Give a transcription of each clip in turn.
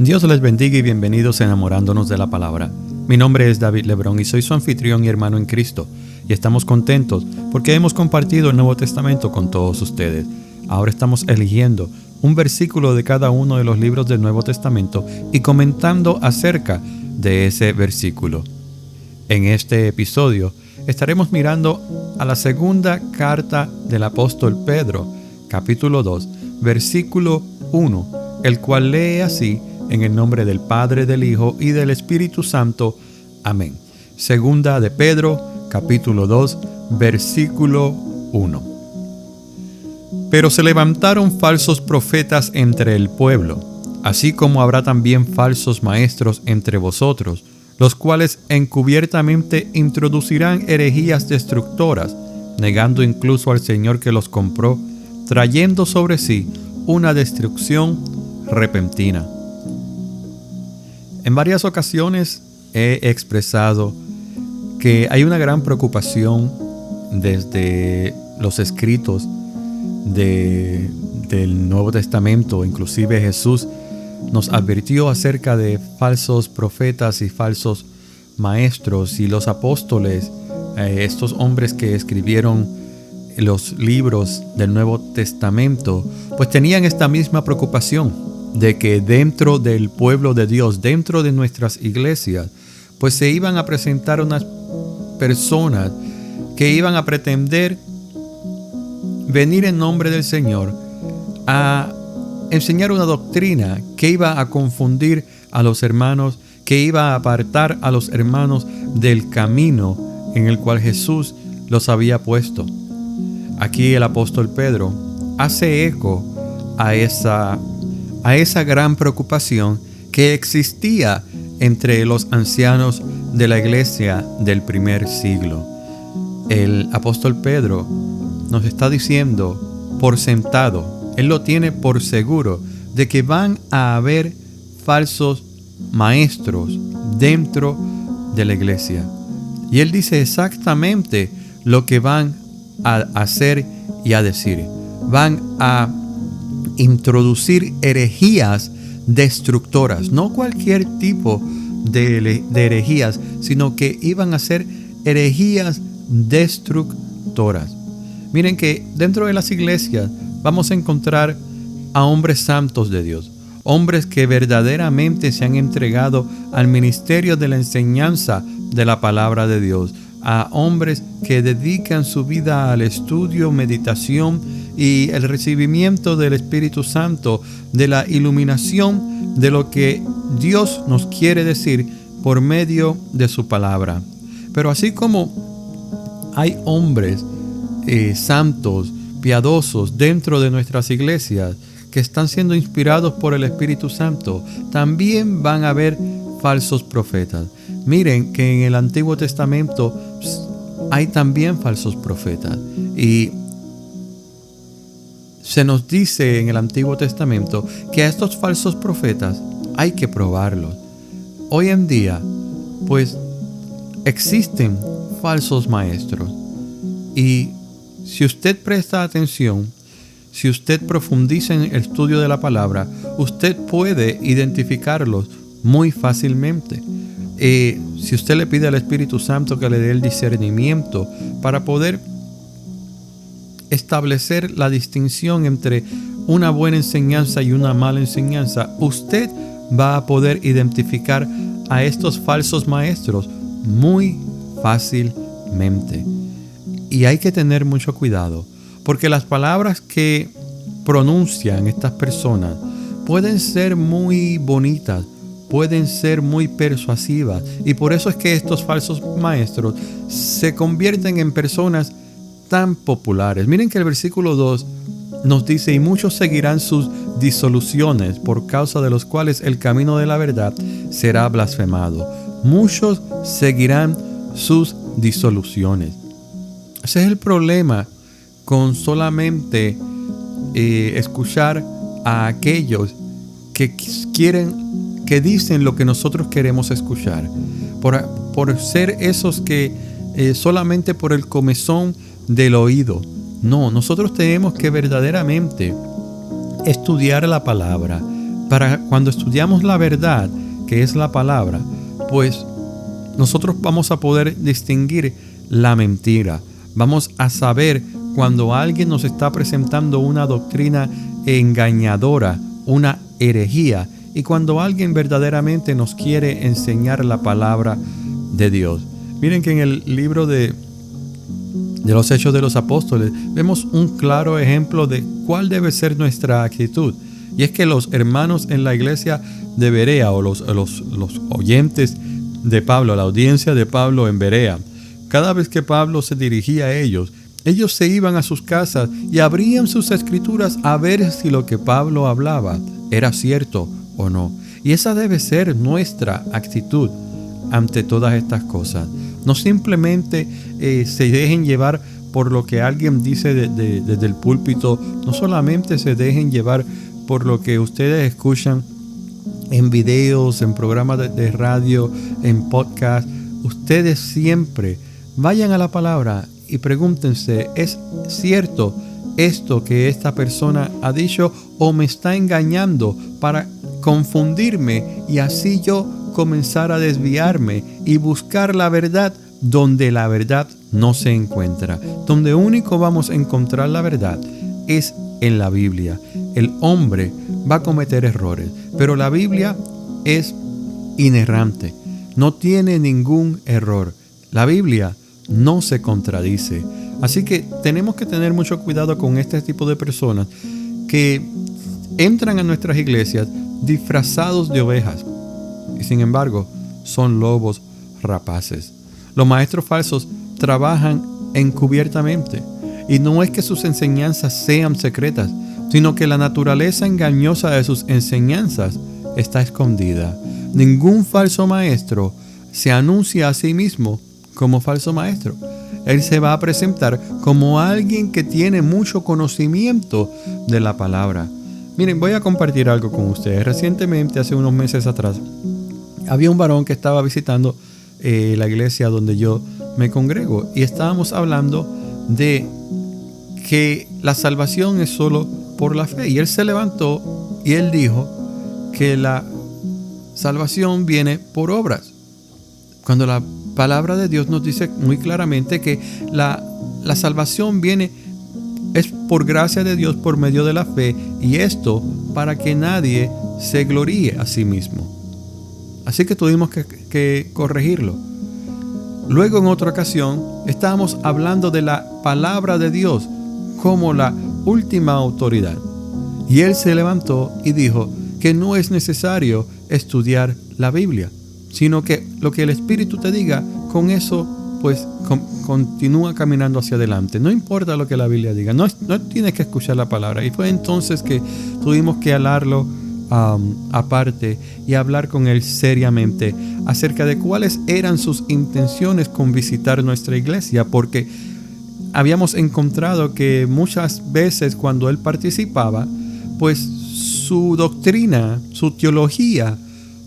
Dios les bendiga y bienvenidos a Enamorándonos de la Palabra. Mi nombre es David Lebrón y soy su anfitrión y hermano en Cristo. Y estamos contentos porque hemos compartido el Nuevo Testamento con todos ustedes. Ahora estamos eligiendo un versículo de cada uno de los libros del Nuevo Testamento y comentando acerca de ese versículo. En este episodio estaremos mirando a la segunda carta del apóstol Pedro, capítulo 2, versículo 1, el cual lee así: en el nombre del Padre, del Hijo y del Espíritu Santo. Amén. Segunda de Pedro, capítulo 2, versículo 1. Pero se levantaron falsos profetas entre el pueblo, así como habrá también falsos maestros entre vosotros, los cuales encubiertamente introducirán herejías destructoras, negando incluso al Señor que los compró, trayendo sobre sí una destrucción repentina. En varias ocasiones he expresado que hay una gran preocupación desde los escritos del Nuevo Testamento. Inclusive Jesús nos advirtió acerca de falsos profetas y falsos maestros, y los apóstoles, estos hombres que escribieron los libros del Nuevo Testamento, pues tenían esta misma preocupación de que dentro del pueblo de Dios, dentro de nuestras iglesias, pues se iban a presentar unas personas que iban a pretender venir en nombre del Señor a enseñar una doctrina que iba a confundir a los hermanos, que iba a apartar a los hermanos del camino en el cual Jesús los había puesto. Aquí el apóstol Pedro hace eco a esa gran preocupación que existía entre los ancianos de la iglesia del primer siglo. El apóstol Pedro nos está diciendo por sentado, él lo tiene por seguro, de que van a haber falsos maestros dentro de la iglesia. Y él dice exactamente lo que van a hacer y a decir. Van a introducir herejías destructoras, no cualquier tipo de herejías, sino que iban a ser herejías destructoras. Miren que dentro de las iglesias vamos a encontrar a hombres santos de Dios, hombres que verdaderamente se han entregado al ministerio de la enseñanza de la palabra de Dios, a hombres que dedican su vida al estudio, meditación y el recibimiento del Espíritu Santo, de la iluminación de lo que Dios nos quiere decir por medio de su palabra. Pero así como hay hombres santos, piadosos dentro de nuestras iglesias que están siendo inspirados por el Espíritu Santo, también van a haber falsos profetas. Miren que en el Antiguo Testamento hay también falsos profetas, y se nos dice en el Antiguo Testamento que a estos falsos profetas hay que probarlos. Hoy en día, pues, existen falsos maestros, y si usted presta atención, si usted profundiza en el estudio de la palabra, usted puede identificarlos muy fácilmente. Si usted le pide al Espíritu Santo que le dé el discernimiento para poder establecer la distinción entre una buena enseñanza y una mala enseñanza, usted va a poder identificar a estos falsos maestros muy fácilmente. Y hay que tener mucho cuidado, porque las palabras que pronuncian estas personas pueden ser muy bonitas, pueden ser muy persuasivas, y por eso es que estos falsos maestros se convierten en personas tan populares. Miren que el versículo 2 nos dice: y muchos seguirán sus disoluciones, por causa de los cuales el camino de la verdad será blasfemado. Muchos seguirán sus disoluciones. Ese es el problema con solamente escuchar a aquellos que dicen lo que nosotros queremos escuchar, por ser esos que solamente por el comezón del oído. No, nosotros tenemos que verdaderamente estudiar la palabra, para cuando estudiamos la verdad, que es la palabra, pues nosotros vamos a poder distinguir la mentira. Vamos a saber cuando alguien nos está presentando una doctrina engañadora, una herejía, y cuando alguien verdaderamente nos quiere enseñar la palabra de Dios. Miren que en el libro de los Hechos de los Apóstoles vemos un claro ejemplo de cuál debe ser nuestra actitud. Y es que los hermanos en la iglesia de Berea, o los oyentes de Pablo, la audiencia de Pablo en Berea, cada vez que Pablo se dirigía a ellos se iban a sus casas y abrían sus escrituras a ver si lo que Pablo hablaba era cierto o no. Y esa debe ser nuestra actitud ante todas estas cosas. No simplemente se dejen llevar por lo que alguien dice desde el púlpito. No solamente se dejen llevar por lo que ustedes escuchan en videos, en programas de radio, en podcast. Ustedes siempre vayan a la palabra y pregúntense, ¿es cierto esto que esta persona ha dicho o me está engañando para confundirme y así yo comenzar a desviarme y buscar la verdad donde la verdad no se encuentra? Donde único vamos a encontrar la verdad es en la Biblia. El hombre va a cometer errores, pero la Biblia es inerrante, no tiene ningún error. La Biblia no se contradice. Así que tenemos que tener mucho cuidado con este tipo de personas que entran a nuestras iglesias disfrazados de ovejas y sin embargo son lobos rapaces. Los maestros falsos trabajan encubiertamente y no es que sus enseñanzas sean secretas, sino que la naturaleza engañosa de sus enseñanzas está escondida. Ningún falso maestro se anuncia a sí mismo como falso maestro. Él se va a presentar como alguien que tiene mucho conocimiento de la palabra. Miren, voy a compartir algo con ustedes. Recientemente, hace unos meses atrás, había un varón que estaba visitando la iglesia donde yo me congrego y estábamos hablando de que la salvación es solo por la fe. Y él se levantó y él dijo que la salvación viene por obras, cuando la palabra de Dios nos dice muy claramente que la salvación es por gracia de Dios por medio de la fe, y esto para que nadie se gloríe a sí mismo. Así que tuvimos que corregirlo. Luego, en otra ocasión, estábamos hablando de la palabra de Dios como la última autoridad. Y él se levantó y dijo que no es necesario estudiar la Biblia, sino que lo que el Espíritu te diga, con eso pues continúa caminando hacia adelante. No importa lo que la Biblia diga, no tienes que escuchar la palabra. Y fue entonces que tuvimos que hablarlo aparte y hablar con él seriamente acerca de cuáles eran sus intenciones con visitar nuestra iglesia, porque habíamos encontrado que muchas veces cuando él participaba, pues su doctrina, su teología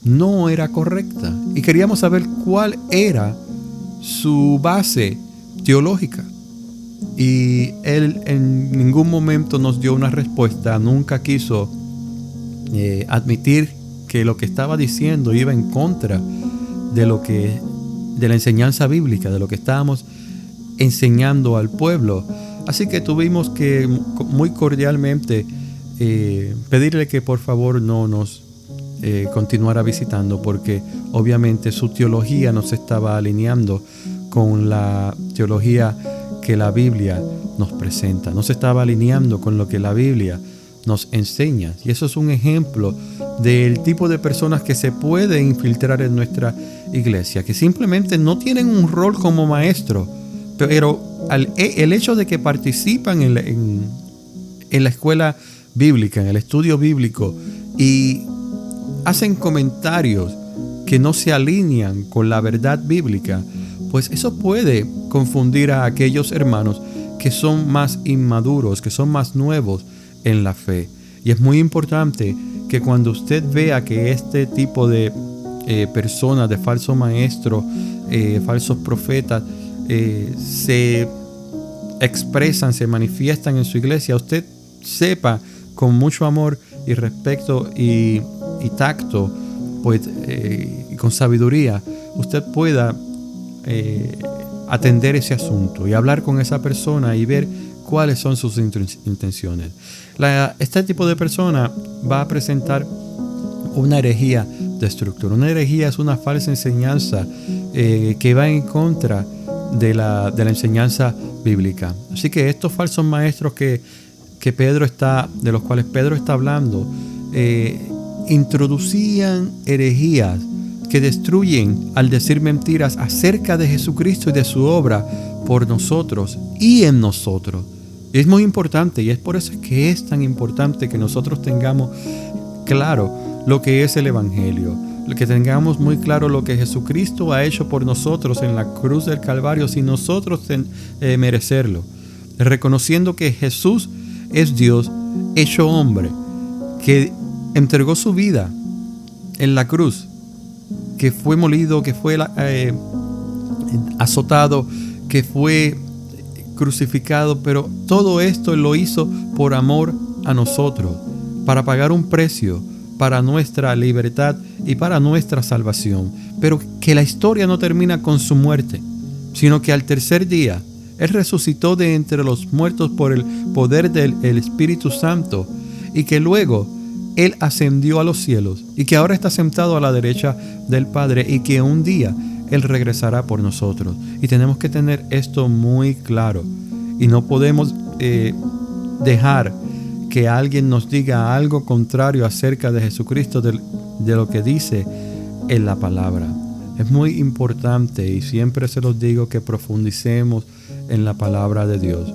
no era correcta, y queríamos saber cuál era su base teológica. Y él en ningún momento nos dio una respuesta, nunca quiso admitir que lo que estaba diciendo iba en contra de la enseñanza bíblica, de lo que estábamos enseñando al pueblo. Así que tuvimos que muy cordialmente pedirle que por favor no nos continuara visitando, porque obviamente su teología no se estaba alineando con la teología que la Biblia nos presenta, no se estaba alineando con lo que la Biblia nos enseña. Y eso es un ejemplo del tipo de personas que se puede infiltrar en nuestra iglesia, que simplemente no tienen un rol como maestro, pero el hecho de que participan en la escuela bíblica, en el estudio bíblico, y hacen comentarios que no se alinean con la verdad bíblica, pues eso puede confundir a aquellos hermanos que son más inmaduros, que son más nuevos en la fe. Y es muy importante que cuando usted vea que este tipo de personas, de falsos maestros, falsos profetas, se expresan, se manifiestan en su iglesia, usted sepa con mucho amor y respeto y tacto, pues, y con sabiduría, usted pueda atender ese asunto y hablar con esa persona y ver cuáles son sus intenciones. Este tipo de persona va a presentar una herejía destructora. Una herejía es una falsa enseñanza que va en contra de la enseñanza bíblica. Así que estos falsos maestros de los cuales Pedro está hablando, introducían herejías que destruyen al decir mentiras acerca de Jesucristo y de su obra por nosotros y en nosotros. Es muy importante, y es por eso que es tan importante que nosotros tengamos claro lo que es el Evangelio, que tengamos muy claro lo que Jesucristo ha hecho por nosotros en la cruz del Calvario sin nosotros merecerlo, reconociendo que Jesús es Dios hecho hombre, que entregó su vida en la cruz, que fue molido, que fue azotado, que fue crucificado, pero todo esto lo hizo por amor a nosotros, para pagar un precio para nuestra libertad y para nuestra salvación. Pero que la historia no termina con su muerte, sino que al tercer día Él resucitó de entre los muertos por el poder del Espíritu Santo, y que luego Él ascendió a los cielos y que ahora está sentado a la derecha del Padre, y que un día Él regresará por nosotros. Y tenemos que tener esto muy claro, y no podemos dejar que alguien nos diga algo contrario acerca de Jesucristo, de lo que dice en la palabra. Es muy importante, y siempre se los digo, que profundicemos en la palabra de Dios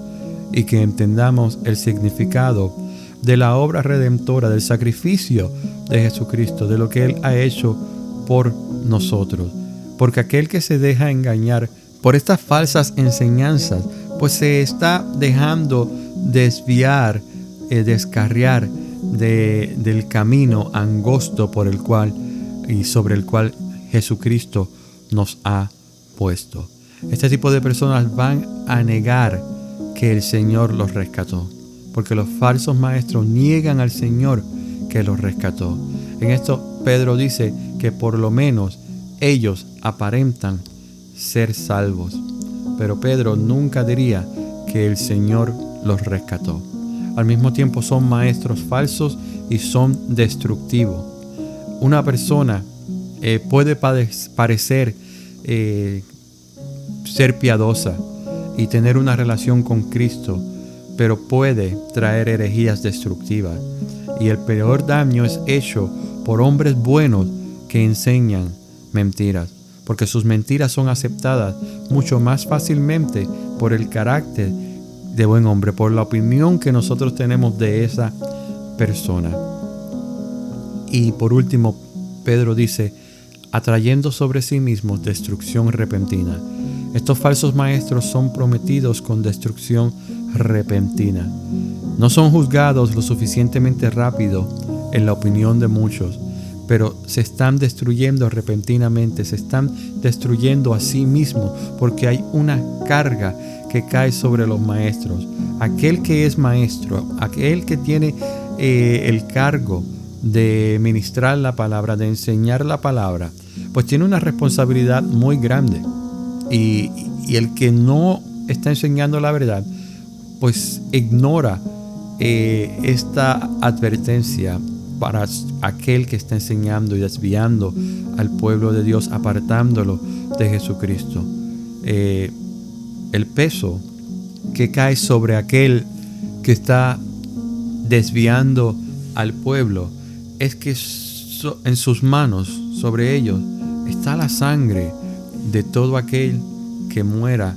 y que entendamos el significado de la obra redentora, del sacrificio de Jesucristo, de lo que Él ha hecho por nosotros. Porque aquel que se deja engañar por estas falsas enseñanzas, pues se está dejando desviar, descarriar del camino angosto por el cual y sobre el cual Jesucristo nos ha puesto. Este tipo de personas van a negar que el Señor los rescató, porque los falsos maestros niegan al Señor que los rescató. En esto Pedro dice que por lo menos ellos aparentan ser salvos, pero Pedro nunca diría que el Señor los rescató. Al mismo tiempo son maestros falsos y son destructivos. Una persona puede parecer ser piadosa y tener una relación con Cristo, pero puede traer herejías destructivas. Y el peor daño es hecho por hombres buenos que enseñan mentiras, porque sus mentiras son aceptadas mucho más fácilmente por el carácter de buen hombre, por la opinión que nosotros tenemos de esa persona. Y por último, Pedro dice, atrayendo sobre sí mismos destrucción repentina. Estos falsos maestros son prometidos con destrucción repentina. No son juzgados lo suficientemente rápido en la opinión de muchos, pero se están destruyendo repentinamente, se están destruyendo a sí mismos, porque hay una carga que cae sobre los maestros. Aquel que es maestro, aquel que tiene el cargo de ministrar la palabra, de enseñar la palabra, pues tiene una responsabilidad muy grande. Y el que no está enseñando la verdad, pues ignora esta advertencia para aquel que está enseñando y desviando al pueblo de Dios, apartándolo de Jesucristo. El peso que cae sobre aquel que está desviando al pueblo es que en sus manos, sobre ellos, está la sangre de todo aquel que muera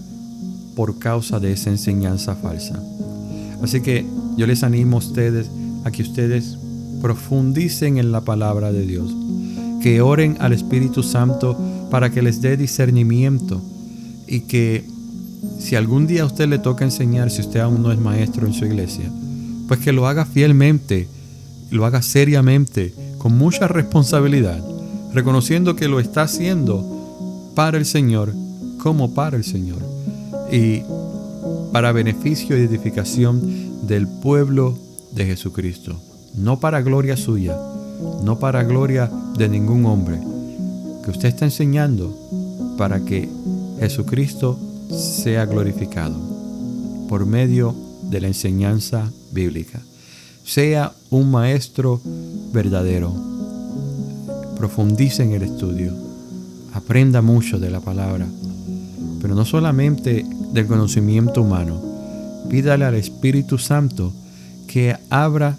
por causa de esa enseñanza falsa. Así que yo les animo a ustedes a que ustedes profundicen en la palabra de Dios, que oren al Espíritu Santo para que les dé discernimiento, y que si algún día a usted le toca enseñar, si usted aún no es maestro en su iglesia, pues que lo haga fielmente, lo haga seriamente, con mucha responsabilidad, reconociendo que lo está haciendo para el Señor, como para el Señor, y para beneficio y edificación del pueblo de Jesucristo. no para gloria suya, no para gloria de ningún hombre, que usted está enseñando para que Jesucristo sea glorificado por medio de la enseñanza bíblica. Sea un maestro verdadero. Profundice en el estudio. Aprenda mucho de la palabra, pero no solamente del conocimiento humano. Pídale al Espíritu Santo que abra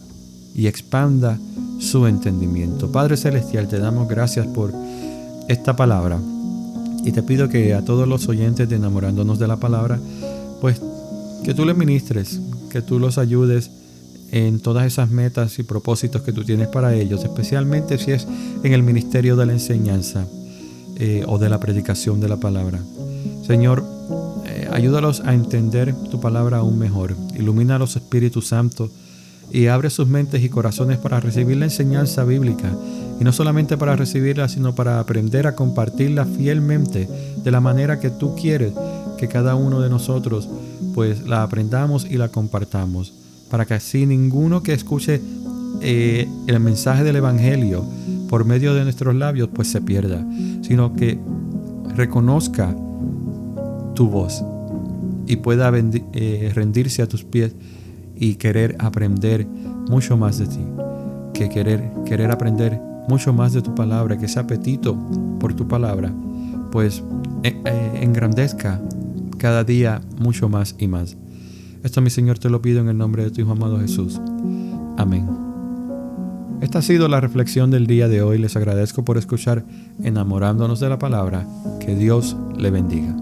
y expanda su entendimiento. Padre Celestial, te damos gracias por esta palabra y te pido que a todos los oyentes de Enamorándonos de la Palabra, pues que tú les ministres, que tú los ayudes en todas esas metas y propósitos que tú tienes para ellos, especialmente si es en el ministerio de la enseñanza o de la predicación de la palabra. Señor, ayúdalos a entender tu palabra aún mejor. Ilumina a los Espíritus Santos y abre sus mentes y corazones para recibir la enseñanza bíblica, y no solamente para recibirla, sino para aprender a compartirla fielmente de la manera que tú quieres que cada uno de nosotros pues la aprendamos y la compartamos, para que así ninguno que escuche el mensaje del Evangelio por medio de nuestros labios pues se pierda, sino que reconozca tu voz y pueda rendirse a tus pies y querer aprender mucho más de ti, que querer aprender mucho más de tu palabra, que ese apetito por tu palabra pues engrandezca cada día mucho más y más. Esto, mi Señor, te lo pido en el nombre de tu Hijo amado Jesús. Amén. Esta ha sido la reflexión del día de hoy. Les agradezco por escuchar Enamorándonos de la Palabra. Que Dios le bendiga.